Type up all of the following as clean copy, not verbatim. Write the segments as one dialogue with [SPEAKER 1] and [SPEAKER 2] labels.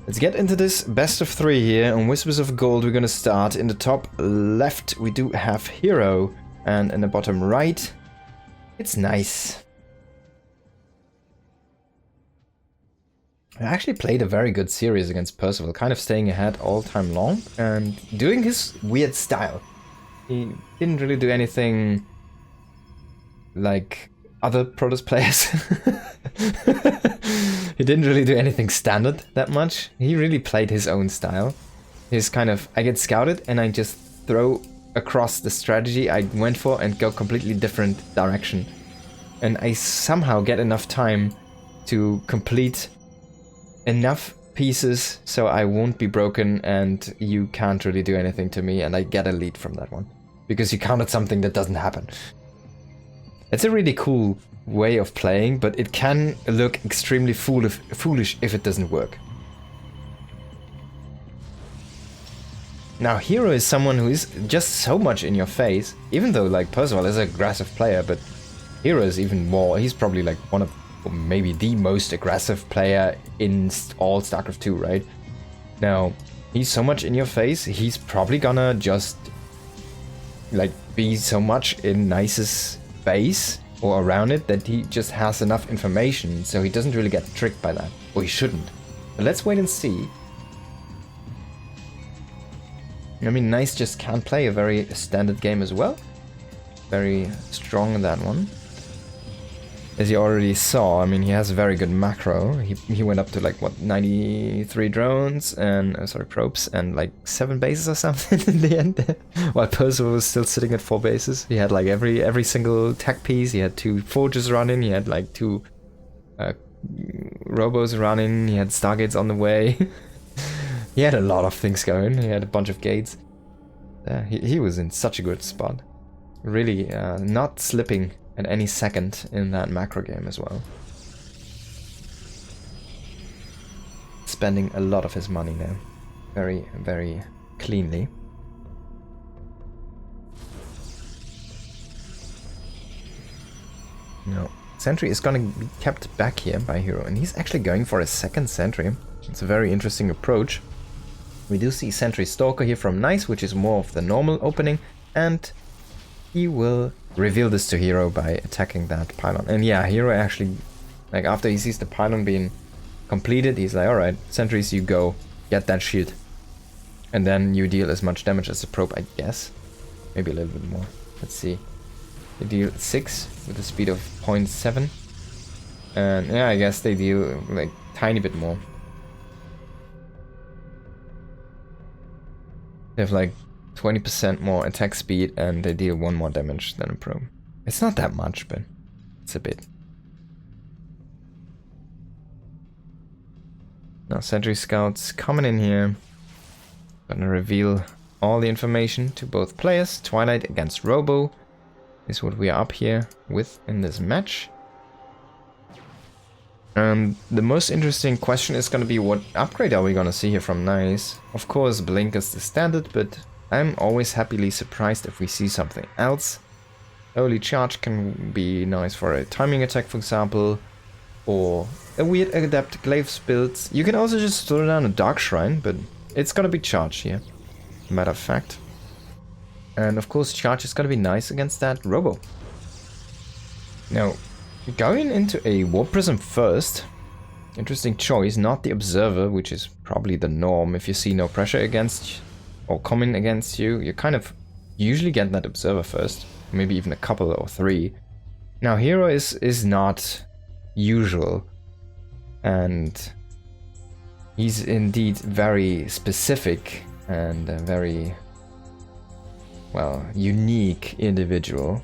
[SPEAKER 1] Let's get into this best of 3 here. On Whispers of Gold, we're gonna start. In the top left, we do have herO, and in the bottom right, it's nice. I actually played a very good series against Percival, kind of staying ahead all time long and doing his weird style. He didn't really do anything like other Protoss players. He didn't really do anything standard that much. He really played his own style. His kind of, I get scouted and I just throw across the strategy I went for and go completely different direction. And I somehow get enough time to complete enough pieces so I won't be broken and you can't really do anything to me, and I get a lead from that one. Because you counted something that doesn't happen. It's a really cool way of playing, but it can look extremely foolish if it doesn't work. Now herO is someone who is just so much in your face, even though like Percival is an aggressive player, but herO is even more, he's probably like one of, or maybe the most aggressive player in all StarCraft 2, right? Now, he's so much in your face, he's probably gonna just like be so much in Nice's base or around it that he just has enough information, so he doesn't really get tricked by that. Or he shouldn't. But let's wait and see. I mean, Nice just can't play a very standard game as well. Very strong in that one. As you already saw, I mean, he has a very good macro. He went up to like, what, 93 drones and, probes and like 7 bases or something in the end. While Percival was still sitting at 4 bases. He had like every single tech piece. He had 2 forges running. He had like 2 robos running. He had stargates on the way. He had a lot of things going. He had a bunch of gates. He was in such a good spot. Really not slipping at any second in that macro game as well. Spending a lot of his money now. Very, very cleanly. No. Sentry is gonna be kept back here by herO, and he's actually going for a second sentry. It's a very interesting approach. We do see Sentry Stalker here from Nice, which is more of the normal opening, and he will reveal this to herO by attacking that pylon. And yeah, herO actually, like after he sees the pylon being completed, he's like, alright, sentries, you go, get that shield. And then you deal as much damage as the probe, I guess. Maybe a little bit more. Let's see. They deal 6 with a speed of 0.7. And yeah, I guess they deal like tiny bit more. They have like 20% more attack speed and they deal 1 more damage than a probe. It's not that much, but it's a bit. Now Sentry Scouts coming in here. Gonna reveal all the information to both players. Twilight against Robo is what we are up here with in this match. The most interesting question is gonna be, what upgrade are we gonna see here from Nice? Of course, Blink is the standard, but I'm always happily surprised if we see something else. Early charge can be nice for a timing attack, for example, or a weird adept glaives build. You can also just throw down a Dark Shrine, but it's gonna be charge here, matter of fact. And of course, charge is gonna be nice against that Robo. Now, going into a Warp Prism first, interesting choice, not the Observer, which is probably the norm. If you see no pressure against or coming against you, you kind of usually get that Observer first, maybe even a couple or 3. Now herO is not usual, and he's indeed very specific and a very, well, unique individual.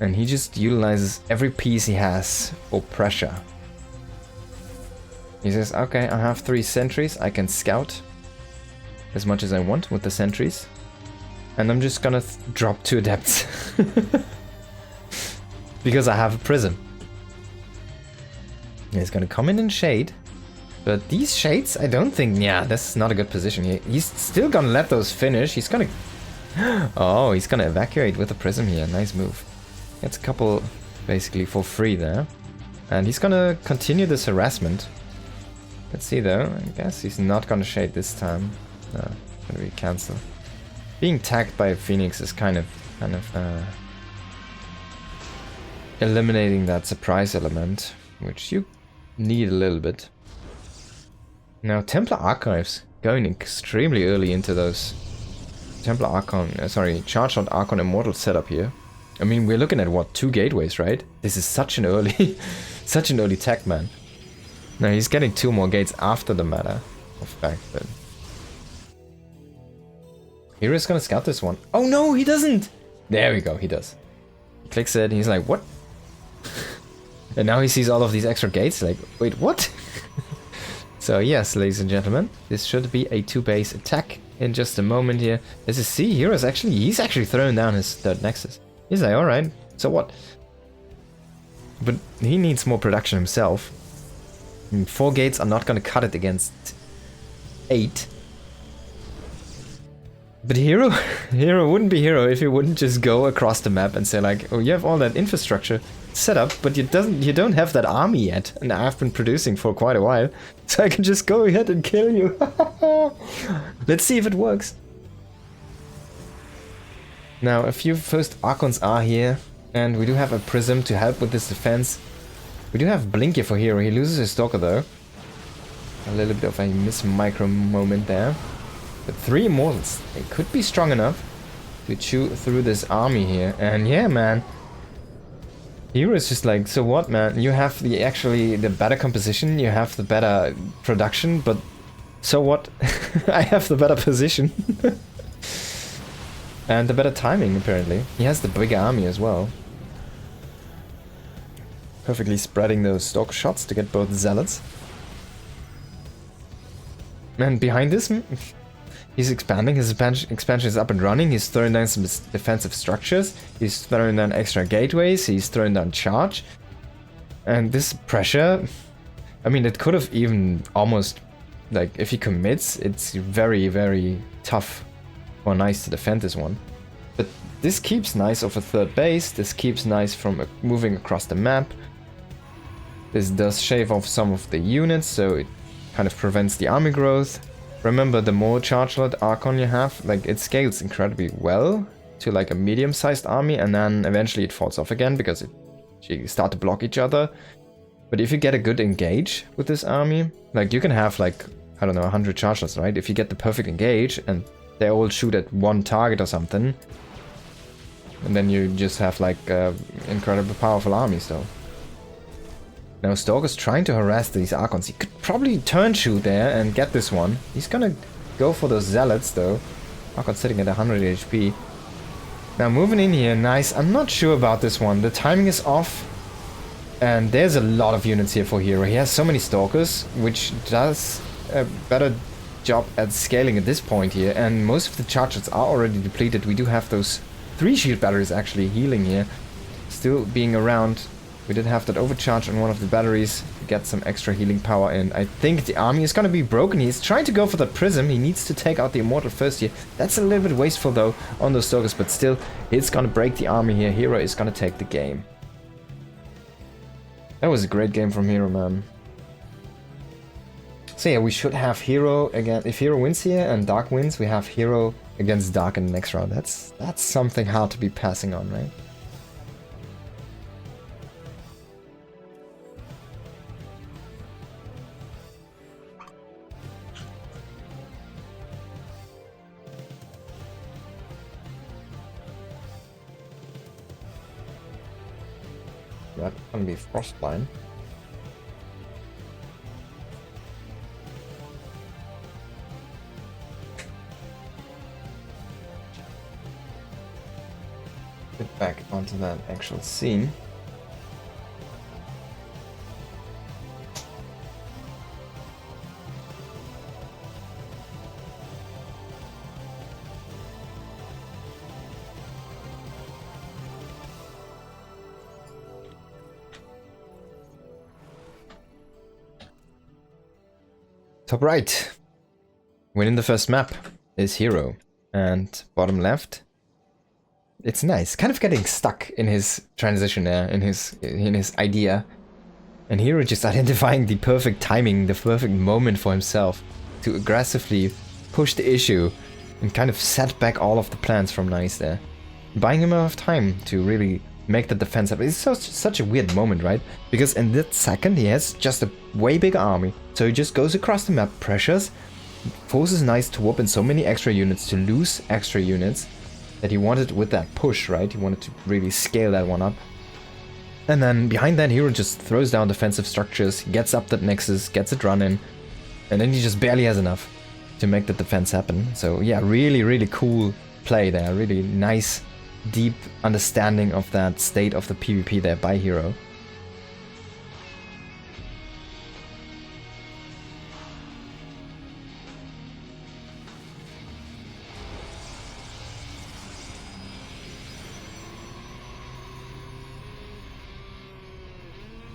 [SPEAKER 1] And he just utilizes every piece he has for pressure. He says, okay, I have 3 sentries, I can scout as much as I want with the sentries. And I'm just gonna drop 2 adepts. Because I have a prism. He's gonna come in and shade. But these shades, I don't think, yeah, this is not a good position. He's still gonna let those finish. He's gonna... Oh, he's gonna evacuate with the prism here. Nice move. Gets a couple basically for free there. And he's gonna continue this harassment. Let's see though. I guess he's not gonna shade this time. No, it's gonna be cancel. Being tagged by a Phoenix is kind of eliminating that surprise element, which you need a little bit. Now Templar Archives going extremely early into those Templar Archon, Charge Shot Archon Immortal setup here. I mean, we're looking at what, 2 gateways, right? This is such an early, such an early tech, man. Now he's getting 2 more gates after the matter of fact, but hero's gonna scout this one. Oh no, he doesn't! There we go, he does. He clicks it, he's like, what? And now he sees all of these extra gates, like, wait, what? So yes, ladies and gentlemen, this should be a 2-base attack in just a moment here. As you see, he's actually throwing down his 3rd Nexus. He's like, alright, so what? But he needs more production himself. And 4 gates are not gonna cut it against 8. But herO wouldn't be herO if he wouldn't just go across the map and say like, oh, you have all that infrastructure set up, but you don't have that army yet, and I've been producing for quite a while, so I can just go ahead and kill you. Let's see if it works. Now, a few first Archons are here, and we do have a Prism to help with this defense. We do have Blink here for herO. He loses his Stalker though. A little bit of a miss-micro moment there. But 3 Immortals, they could be strong enough to chew through this army here. And yeah, man. herO is just like, so what, man? You have the better composition, you have the better production, but so what? I have the better position. And the better timing, apparently. He has the bigger army as well. Perfectly spreading those Stalker shots to get both Zealots. And behind this, he's expanding. His expansion is up and running. He's throwing down some defensive structures. He's throwing down extra gateways. He's throwing down charge. And this pressure, I mean, it could have even almost, like, if he commits, it's very, very tough or nice to defend this one. But this keeps nice of a 3rd base. This keeps nice from moving across the map. This does shave off some of the units, so it kind of prevents the army growth. Remember, the more charge lot Archon you have, like, it scales incredibly well to like a medium-sized army, and then eventually it falls off again because you start to block each other. But if you get a good engage with this army, like, you can have like, I don't know, 100 charge lots, right? If you get the perfect engage and they all shoot at 1 target or something, and then you just have like incredibly powerful armies though. Now Stalker's trying to harass these Archons. He could probably turn shoot there and get this one. He's gonna go for those Zealots though. Archon's sitting at 100 HP. Now moving in here, nice. I'm not sure about this one. The timing is off. And there's a lot of units here for herO. He has so many Stalkers, which does a better job at scaling at this point here. And most of the charges are already depleted. We do have those 3 shield batteries actually healing here, still being around. We did have that overcharge on one of the batteries to get some extra healing power, and I think the army is gonna be broken. He's trying to go for that Prism. He needs to take out the Immortal first here. That's a little bit wasteful though on those Stalkers, but still, it's gonna break the army here. herO is gonna take the game. That was a great game from herO, man. So yeah, we should have herO again. If herO wins here and Dark wins, we have herO against Dark in the next round. That's something hard to be passing on, right? That's gonna be Frostline. Get back onto that actual scene. Top right, winning the first map is herO, and bottom left, it's nice. Kind of getting stuck in his transition there, in his idea. And herO just identifying the perfect timing, the perfect moment for himself to aggressively push the issue and kind of set back all of the plans from Nice there. Buying him enough time to really make the defense up. It's such a weird moment, right? Because in that second he has just a way bigger army. So he just goes across the map, pressures, forces Nice to whoop in so many extra units, to lose extra units that he wanted with that push, right? He wanted to really scale that one up. And then behind that, herO just throws down defensive structures, gets up that Nexus, gets it running, and then he just barely has enough to make the defense happen. So yeah, really, really cool play there. Really nice, deep understanding of that state of the PvP there by herO.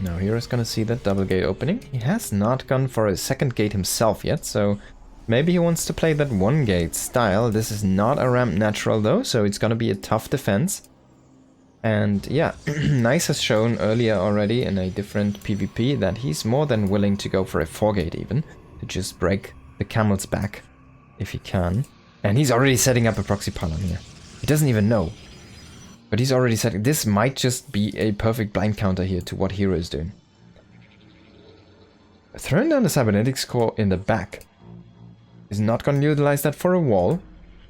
[SPEAKER 1] Now hero's gonna see that double gate opening. He has not gone for a second gate himself yet, so maybe he wants to play that one gate style. This is not a ramp natural though, so it's gonna be a tough defense. And yeah, Nice has shown earlier already in a different PvP that he's more than willing to go for a 4 gate even, to just break the camel's back if he can. And he's already setting up a proxy pylon here. He doesn't even know. But he's already setting... This might just be a perfect blind counter here to what herO is doing. Throwing down the cybernetics core in the back. He's not going to utilize that for a wall.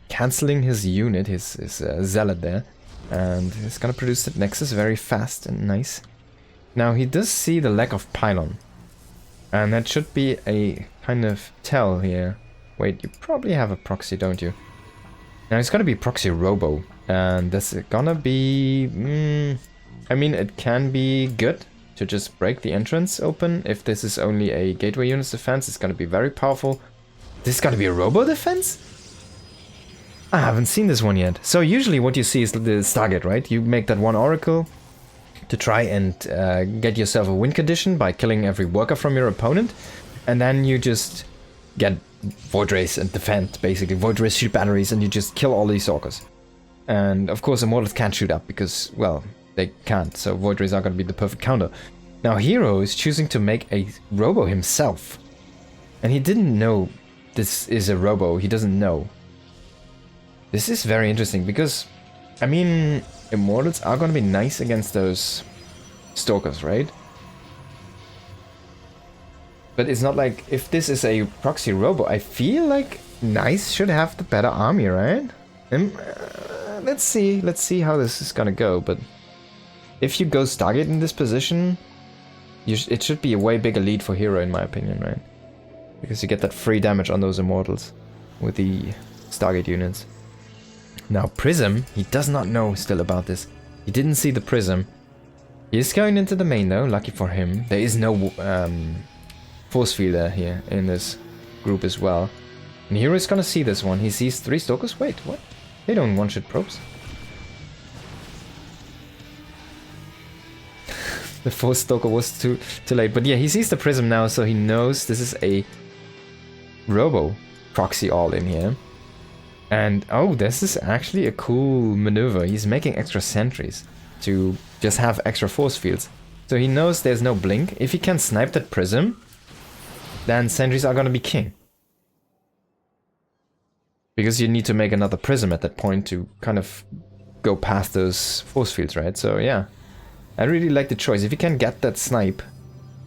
[SPEAKER 1] Cancelling his unit, his zealot there. And he's going to produce that Nexus very fast and nice. Now he does see the lack of pylon. And that should be a kind of tell here. Wait, you probably have a proxy, don't you? Now it's going to be proxy robo. And this is gonna be... I mean, it can be good to just break the entrance open. If this is only a gateway unit's defense, it's gonna be very powerful. This is gonna be a robo defense? I haven't seen this one yet. So usually what you see is the Stargate, right? You make that one oracle to try and get yourself a win condition by killing every worker from your opponent. And then you just get Void Rays and defend, basically. Void Rays, shield batteries, and you just kill all these orcas. And of course Immortals can't shoot up because, well, they can't, so Void Rays are going to be the perfect counter. Now herO is choosing to make a robo himself. And he didn't know this is a robo, he doesn't know. This is very interesting because, I mean, Immortals are going to be nice against those Stalkers, right? But it's not like, if this is a proxy robo, I feel like Nice should have the better army, right? Let's see how this is gonna go, but if you go Stargate in this position, it should be a way bigger lead for herO in my opinion, right? Because you get that free damage on those Immortals with the Stargate units. Now Prism, he does not know still about this. He didn't see the Prism. He is going into the main though, lucky for him. There is no force fielder here in this group as well. And herO is gonna see this one. He sees 3 Stalkers. Wait, what? They don't one-shot probes. The 4th Stalker was too late. But yeah, he sees the Prism now, so he knows this is a robo proxy all in here. And oh, this is actually a cool maneuver. He's making extra sentries to just have extra force fields. So he knows there's no blink. If he can snipe that Prism, then sentries are gonna be king. Because you need to make another Prism at that point to kind of go past those force fields, right? So yeah, I really like the choice. If you can get that snipe,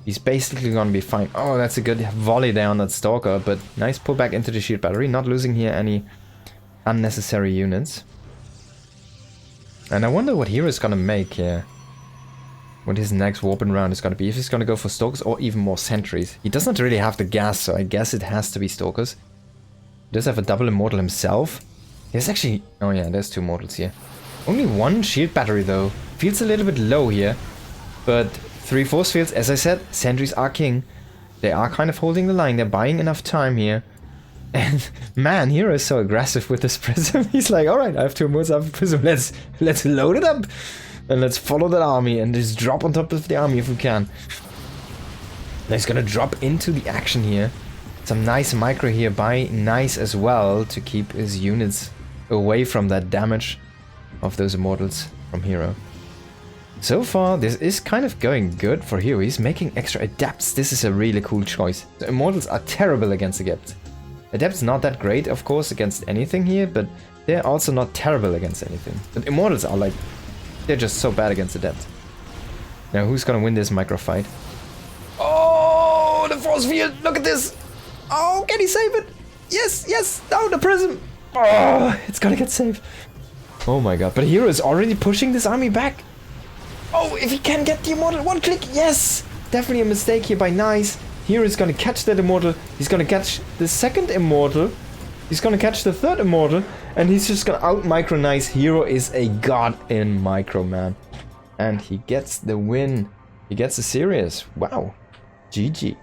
[SPEAKER 1] he's basically gonna be fine. Oh, that's a good volley there on that Stalker, but nice pullback into the shield battery, not losing here any unnecessary units. And I wonder what herO is gonna make here. What his next warping round is gonna be. If he's gonna go for Stalkers or even more sentries. He doesn't really have the gas, so I guess it has to be Stalkers. He does have a double Immortal himself. There's actually... Oh yeah, there's 2 Immortals here. Only 1 shield battery though. Feels a little bit low here. But 3 force fields, as I said, sentries are king. They are kind of holding the line. They're buying enough time here. And man, herO is so aggressive with this Prism. He's like, alright, I have 2 Immortals, I have a Prism. Let's load it up. And let's follow that army and just drop on top of the army if we can. Now he's gonna drop into the action here. Some nice micro here by Nice as well to keep his units away from that damage of those Immortals from herO. So far, this is kind of going good for herO. He's making extra adepts. This is a really cool choice. The immortals are terrible against adepts. Adepts not that great, of course, against anything here, but they're also not terrible against anything. But immortals are like, they're just so bad against adepts. Now, who's gonna win this micro fight? Oh, the force field! Look at this! Oh, can he save it? Yes, yes! No, the prism! Oh, it's gonna get saved. Oh my god! But herO is already pushing this army back. Oh, if he can get the immortal, one click, yes! Definitely a mistake here by Nice. herO is gonna catch that immortal. He's gonna catch the second immortal. He's gonna catch the third immortal. And he's just gonna out micro Nice. herO is a god in micro, man. And he gets the win. He gets a series. Wow. GG.